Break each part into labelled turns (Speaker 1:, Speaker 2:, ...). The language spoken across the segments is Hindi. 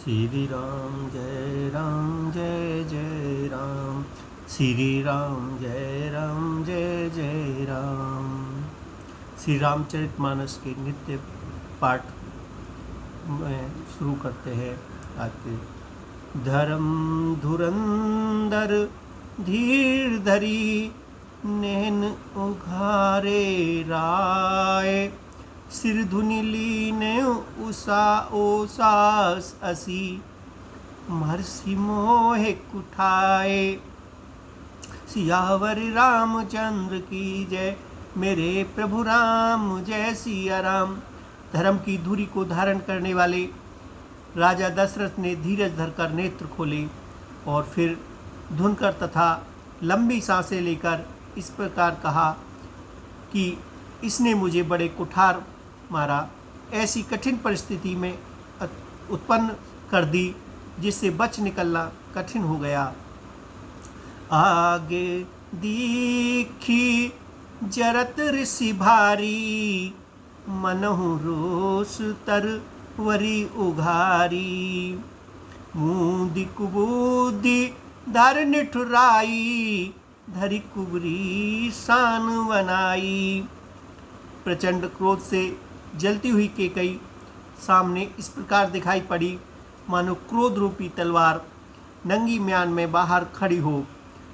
Speaker 1: श्री राम जय जय राम। श्री राम जय जय राम। श्री रामचरितमानस के नित्य पाठ में शुरू करते हैं आज के। धर्म धुरंधर धीर धरी नैन उघारे राय। सिर धुनि लीने उषा ओसास असी महर्षि मोहे कुठाए। सियावर रामचंद्र की जय, मेरे प्रभु राम जय सिया राम। धर्म की धुरी को धारण करने वाले राजा दशरथ ने धीरज धरकर नेत्र खोले और फिर धुनकर तथा लंबी सांसें लेकर इस प्रकार कहा कि इसने मुझे बड़े कुठार मारा, ऐसी कठिन परिस्थिति में उत्पन्न कर दी जिससे बच निकलना कठिन हो गया। आगे दीखी जरत ऋषि भारी, मनहु रोष तर वरी उघारी। मूंदी कुबूदी धर निठुराई, धरी कुबरी शान बनाई। प्रचंड क्रोध से जलती हुई केकई सामने इस प्रकार दिखाई पड़ी मानो क्रोध रूपी तलवार नंगी म्यान में बाहर खड़ी हो।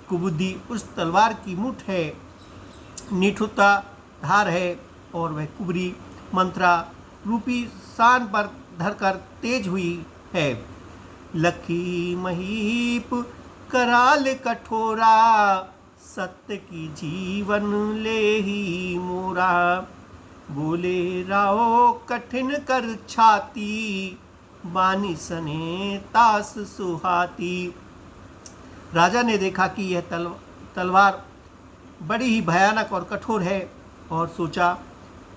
Speaker 1: कुबुद्धि उस तलवार की मुठ है, निठुता धार है और वह कुबरी मंत्रा रूपी शान पर धरकर तेज हुई है। लखी महीप कराल कठोरा, सत्य की जीवन ले ही मोरा। बोले राहो कठिन कर छाती, बानी सने तास सुहाती। राजा ने देखा कि यह तलवार बड़ी ही भयानक और कठोर है और सोचा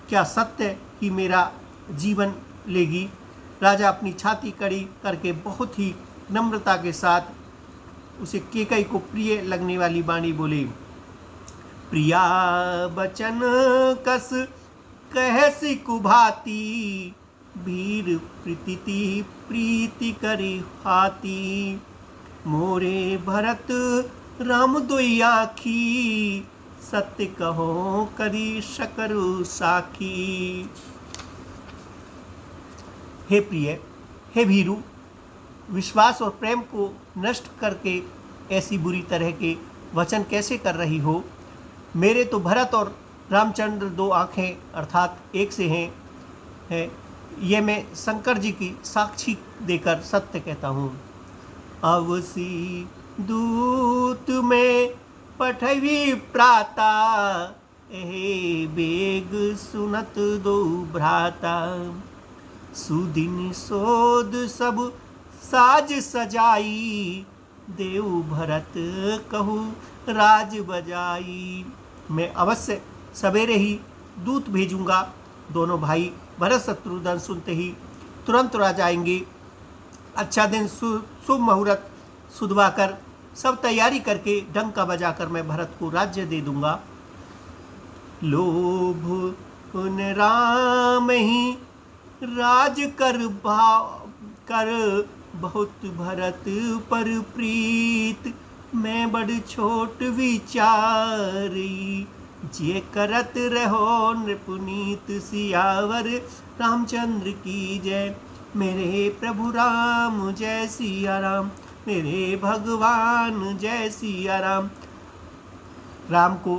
Speaker 1: क्या सत्य ही मेरा जीवन लेगी। राजा अपनी छाती कड़ी करके बहुत ही नम्रता के साथ उसे केकई को प्रिय लगने वाली वाणी बोले। प्रिया बचन कस कहसी कुभाती, भीर प्रीति प्रीति करी हाती। मोरे भरत राम दोई आखी, सत्य कहो करी शकरु साखी। हे प्रिय, हे भीरु, विश्वास और प्रेम को नष्ट करके ऐसी बुरी तरह के वचन कैसे कर रही हो। मेरे तो भरत और रामचंद्र दो आँखें अर्थात एक से हैं ये मैं शंकर जी की साक्षी देकर सत्य कहता हूँ। अवसी दूत में पठवी प्राता, एहे बेग सुनत दो भ्राता। सुदिन सोद सब साज सजाई, देव भरत कहू राज बजाई। मैं अवश्य सवेरे ही दूत भेजूंगा। दोनों भाई भरत शत्रुघ्न सुनते ही तुरंत राजा आएंगे। अच्छा दिन शुभ मुहूर्त सुधवाकर सब तैयारी करके डंका बजाकर मैं भरत को राज्य दे दूंगा। लोभ उन राम ही राज कर बहुत भरत पर प्रीत, मैं बड़ छोट विचारी। जे करत रहो नृपुनीत, सियावर रामचंद्र की जय। मेरे प्रभु राम जय सिया राम, मेरे भगवान जय सिया राम। राम को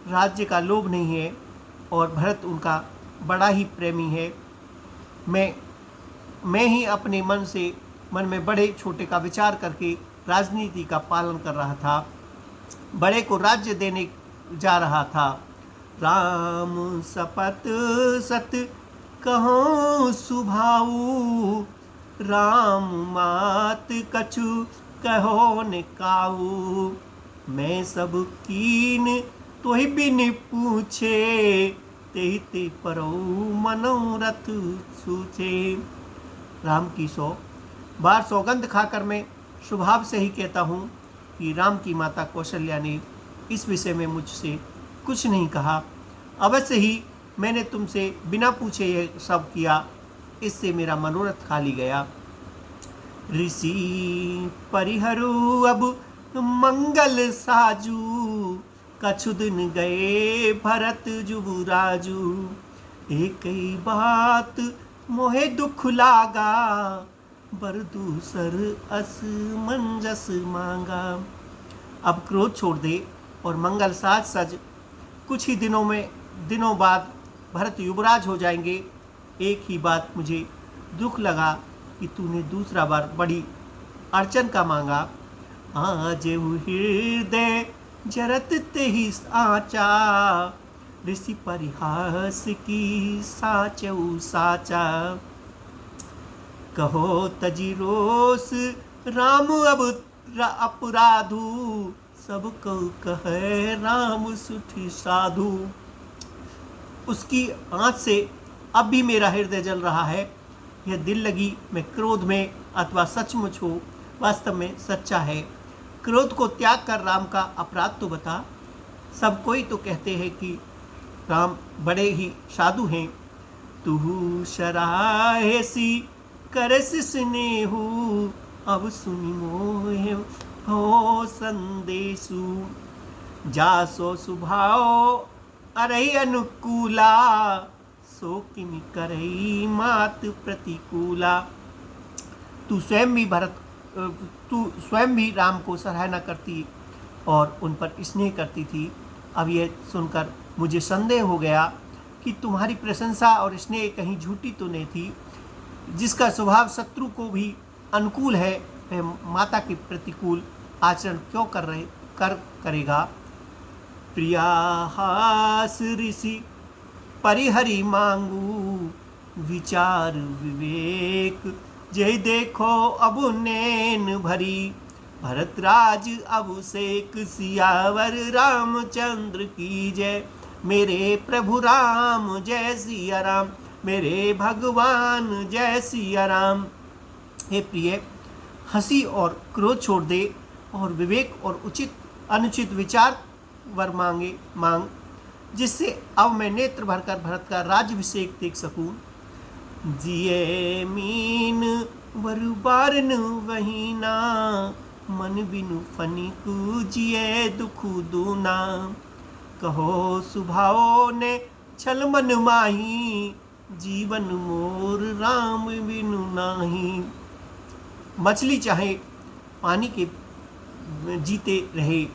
Speaker 1: राज्य का लोभ नहीं है और भरत उनका बड़ा ही प्रेमी है। मैं ही अपने मन में बड़े छोटे का विचार करके राजनीति का पालन कर रहा था, बड़े को राज्य देने जा रहा था। राम सपत सत कहो सुभाऊ, राम मात कछु कहो न काऊ। मैं सब कीन तोहि बिन पूछे, तेहि ते परो मनोरथ सूचे। राम की 100 बार सौगंध खाकर मैं स्वभाव से ही कहता हूँ कि राम की माता कौशल्या ने इस विषय में मुझसे कुछ नहीं कहा। अवश्य ही मैंने तुमसे बिना पूछे यह सब किया, इससे मेरा मनोरथ खाली गया। ऋषि परिहरु अब मंगल साजू, कछु दिन गए भरत जुबुराजू। एक ही बात मोहे दुख लागा, बर दूसर अस मंजस मांगा। अब क्रोध छोड़ दे और मंगल साज सज, कुछ ही दिनों बाद भरत युवराज हो जाएंगे। एक ही बात मुझे दुख लगा कि तूने दूसरा बार बड़ी अड़चन का मांगा। आज हृदय जरत ते ही आचा, ऋषि परिहास की साचऊ साचा। कहो तजी रोस राम अब अपराधु, सब को कहे राम सुठी साधु। उसकी आँच से अब भी मेरा हृदय जल रहा है। यह दिल लगी मैं क्रोध में अथवा सचमुच हो, वास्तव में सच्चा है। क्रोध को त्याग कर राम का अपराध तो बता। सब कोई तो कहते हैं कि राम बड़े ही साधु हैं। तू शराहेसी करस स्नेहु, अब सुनि मोहे हो संदेशु। जासो सुभाव अरहि अनुकूला, सो किमि करई मात प्रतिकूला। तू स्वयं भी राम को सराहना करती और उन पर स्नेह करती थी। अब यह सुनकर मुझे संदेह हो गया कि तुम्हारी प्रशंसा और स्नेह कहीं झूठी तो नहीं थी। जिसका स्वभाव शत्रु को भी अनुकूल है, वह माता के प्रतिकूल आचरण क्यों करेगा। प्रियाहास ऋषि परिहरि मांगू, विचार विवेक जय देखो अब नैन भरी। भरतराज अभिषेक सियावर रामचंद्र की जय। मेरे प्रभु राम जय सिया राम, मेरे भगवान जय सिया राम। हे प्रिय, हंसी और क्रोध छोड़ दे और विवेक और उचित अनुचित विचार वर मांग, जिससे अब मैं नेत्र भरकर भरत का राज्याभिषेक देख सकूं। जिये मीन वरु बारन वहीना, मन बिनु फनिकु जिये दुखु दूना। कहो सुभाओ ने छल मन माही, जीवन मोर राम बिनु नाही। मछली चाहे पानी के जीते रहे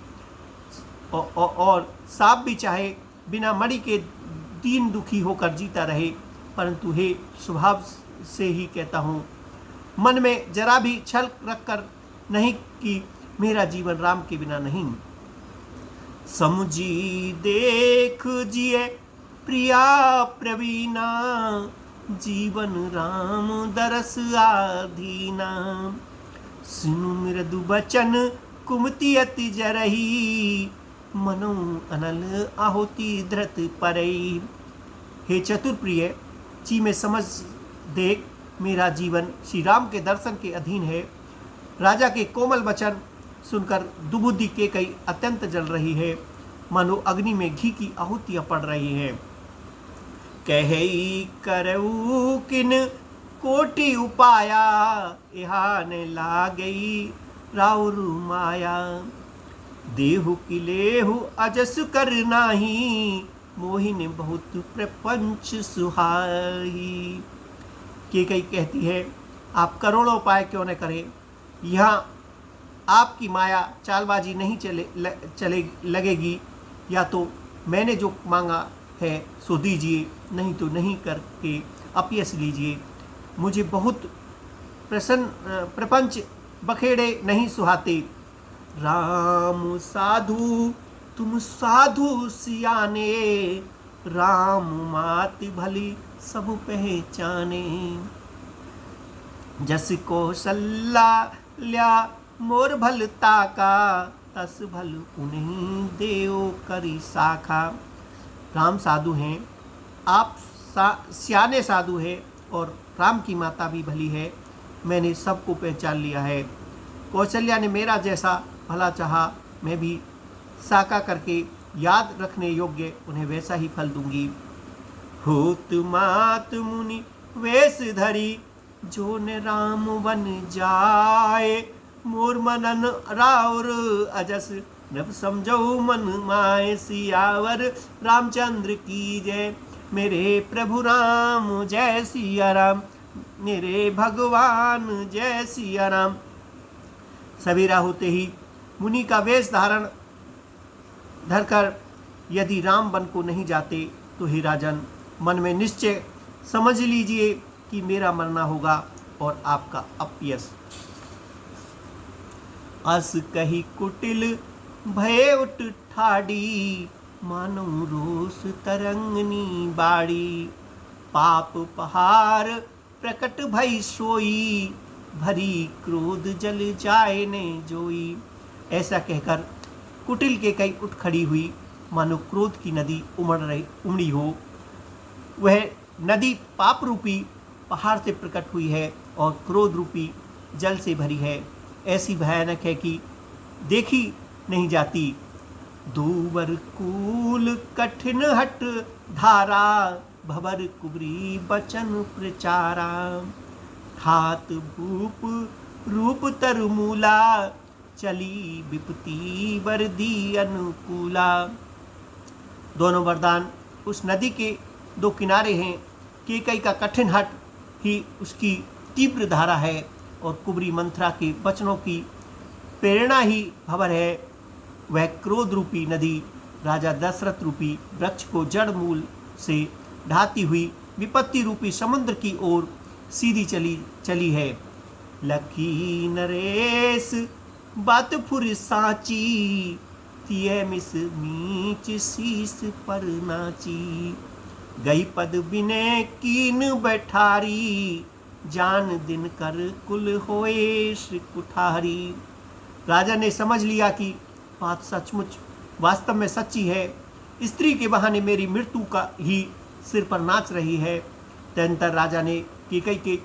Speaker 1: और सांप भी चाहे बिना मणि के दीन दुखी होकर जीता रहे, परंतु हे स्वभाव से ही कहता हूँ, मन में जरा भी छल रखकर नहीं कि मेरा जीवन राम के बिना नहीं। समुझी देख जिए प्रिया प्रवीणा, जीवन राम दरस आधीना। सुनु मृदु बचन कुमति अति जरही, मनो अनल आहुति धृत परई। हे चतुर प्रिय, जी में समझ देख, मेरा जीवन श्री राम के दर्शन के अधीन है। राजा के कोमल वचन सुनकर दुबुद्धि के कई अत्यंत जल रही है, मानो अग्नि में घी की आहुतियाँ पड़ रही हैं। कही करऊ किन कोटि उपाया, इहान लागई राउर माया। देहु किलेहु अजस कर नाही, मोहिनी बहुत प्रपंच सुहाई। के कई कहती है, आप करोड़ों उपाय क्यों न करें, यहाँ आपकी माया चालबाजी नहीं चले लगेगी। या तो मैंने जो मांगा है सो दीजिए, नहीं तो नहीं करके अपयश लीजिए। मुझे बहुत प्रपंच बखेड़े नहीं सुहाते। राम साधु तुम साधु सियाने, राम मात भली सब पहचाने। जस कौशल्या ल्या मोर भल ताका, तस भल उन्हीं देव करी साखा। राम साधु हैं, आप सियाने साधु हैं और राम की माता भी भली है। मैंने सबको पहचान लिया है। कौशल्या ने मेरा जैसा भला चाहा, मैं भी साका करके याद रखने योग्य उन्हें वैसा ही फल दूंगी। होत मात मुनि वेश धरी, जो न राम बन जाए, मोर मनन राउर अजस, नब समझो मन माए। सियावर रामचंद्र की जय, मेरे प्रभु राम जय सिया राम, मेरे भगवान जय सिया राम। सवेरा होते ही मुनि का वेश धारण धरकर यदि राम वन को नहीं जाते तो हे राजन, मन में निश्चय समझ लीजिए कि मेरा मरना होगा और आपका अपयश। अस कही कुटिल भय उठ ठाड़ी, मानो रोष तरंगनी बाड़ी। पाप पहाड़ प्रकट भई सोई, भरी क्रोध जल जाए ने जोई। ऐसा कहकर कुटिल के कई उठ खड़ी हुई, मानो क्रोध की नदी उमड़ी हो। वह नदी पाप रूपी पहाड़ से प्रकट हुई है और क्रोध रूपी जल से भरी है। ऐसी भयानक है कि देखी नहीं जाती। दूबर कूल कठिन हट धारा, भवर कुबरी बचन प्रचारा। हाथ भूप रूप तरमूला, चली विपत्ति बरदी अनुकूला। दोनों वरदान उस नदी के दो किनारे हैं। केकई का कठिन हट ही उसकी तीव्र धारा है और कुबरी मंथरा के वचनों की प्रेरणा ही भंवर है। वह क्रोध रूपी नदी राजा दशरथ रूपी वृक्ष को जड़ मूल से ढाती हुई विपत्ति रूपी समुद्र की ओर सीधी चली है। लखी नरेश बात फुर साची, तिये मिस मीच शीस पर नाची। गई पद बिने कीन बैठारी, जान दिन कर कुल होए कुठारी। राजा ने समझ लिया कि बात सचमुच वास्तव में सच्ची है। स्त्री के बहाने मेरी मृत्यु का ही सिर पर नाच रही है। तदनंतर राजा ने कैकई के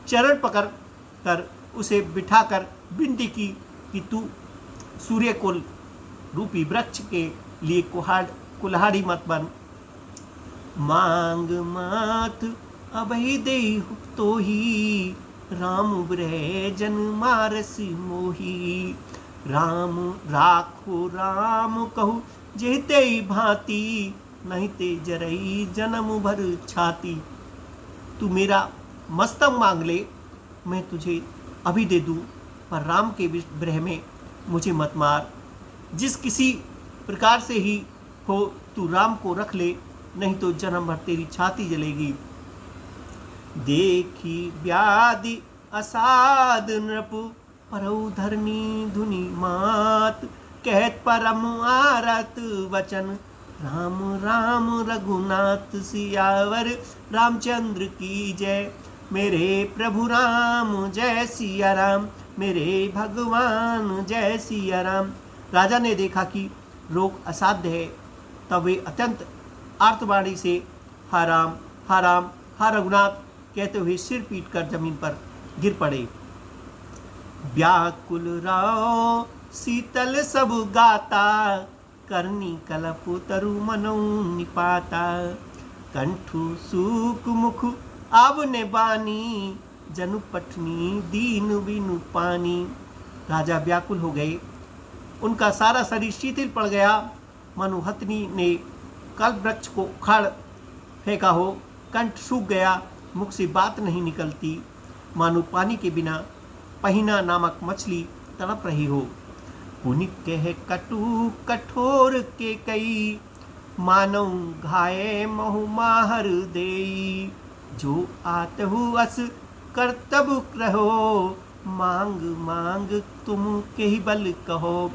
Speaker 1: चरण पकड़ कर उसे बिठाकर विनती की कि तू सूर्य कुल रूपी वृक्ष के लिए कुल्हाड़ी मत बन। मांग मात अभय दे तो ही, राम ब्रजन मारस मोही। राम राखो राम कहू जेते भांति, नहीं ते जरई जन्म भर छाती। तू मेरा मस्तक मांग ले, मैं तुझे अभी दे दूं, पर राम के विरह में मुझे मत मार। जिस किसी प्रकार से ही हो तू राम को रख ले, नहीं तो जन्म भर तेरी छाती जलेगी। देखी व्याधि असाध नृप, परौ धरनी धुनि मात। कहत परम आरत वचन, राम राम रघुनाथ। सियावर रामचंद्र की जय, मेरे प्रभु राम जय सिया राम, मेरे भगवान जय सिया राम। राजा ने देखा कि रोग असाध्य है, तब वे अत्यंत आर्तवाणी से हा राम हा राम हा रघुनाथ कहते हुए सिर पीटकर जमीन पर गिर पड़े। व्याकुल राव शीतल सब गाता, करनी कलप तरु मनो निपाता। कंठु सूक मुख आवने बानी, जनु पठनी दीन बिनु पानी। राजा व्याकुल हो गए, उनका सारा शरीर शिथिल पड़ गया, मानो हथनी ने कल्प वृक्ष को उखाड़ फेंका हो। कंठ सूख गया, मुख से बात नहीं निकलती, मानो पानी के बिना पहिना नामक मछली तड़प रही हो। पुनि कह कटु कठोर के कई, मानव घाये महु माहर देई। जो आतहु अस कर्तब रहो, मांग मांग तुम के ही बल कहो।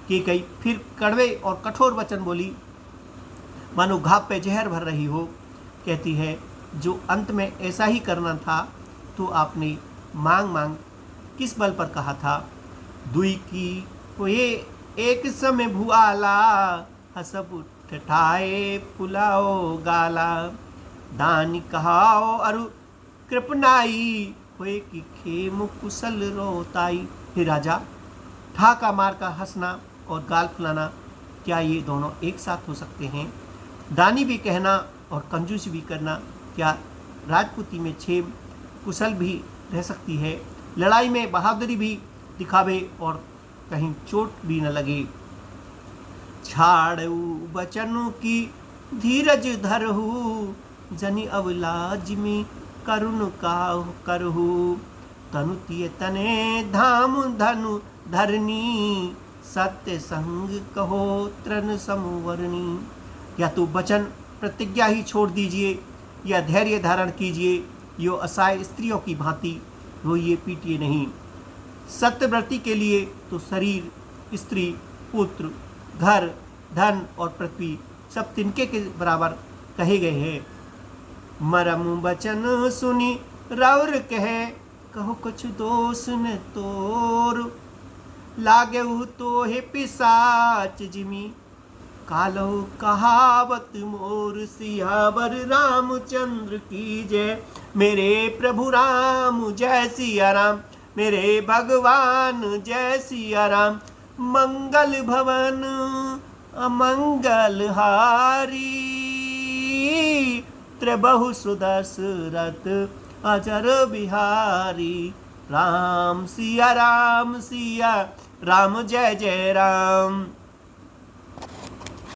Speaker 1: कि कई फिर कड़वे और कठोर वचन बोली, मानो घाव पे जहर भर रही हो। कहती है, जो अंत में ऐसा ही करना था तो आपने मांग मांग किस बल पर कहा था। दुई की हुए एक समय भुआला, हसब ठठाए फुलाओ गाला। दानी कहाओ अरु कृपनाई, हुए कि खेम कुशल रोताई। हे राजा, ठाका मार का हंसना और गाल फुलाना, क्या ये दोनों एक साथ हो सकते हैं? दानी भी कहना और कंजूसी भी करना, क्या राजपूती में क्षेम कुशल भी रह सकती है। लड़ाई में बहादुरी भी दिखावे और कहीं चोट भी न लगे। छाड़ू बचनों की धीरज धरहु, जनि अवलाज में करुण काहु करहु। तनु तिय तने धाम धनु धरनी, सत्य संग कहो तृण समुवरणी। या तो वचन प्रतिज्ञा ही छोड़ दीजिए या धैर्य धारण कीजिए, यो असहाय स्त्रियों की भांति रोइए पीटिए नहीं। सत्यव्रती के लिए तो शरीर, स्त्री, पुत्र, घर, धन और पृथ्वी सब तिनके के बराबर कहे गए हैं। मरम बचन सुनी राउर कहे, कहो कुछ दोष न तोर। लागेहु तो हे पिशाच जिमी, कालो कहावत मोर। सियावर रामचंद्र की जय, मेरे प्रभु राम जय सिया राम, मेरे भगवान जय सिया राम। मंगल भवन अमंगल हारी, त्रिबहु सुदशरथ अजर बिहारी। राम सिया राम जय जय राम।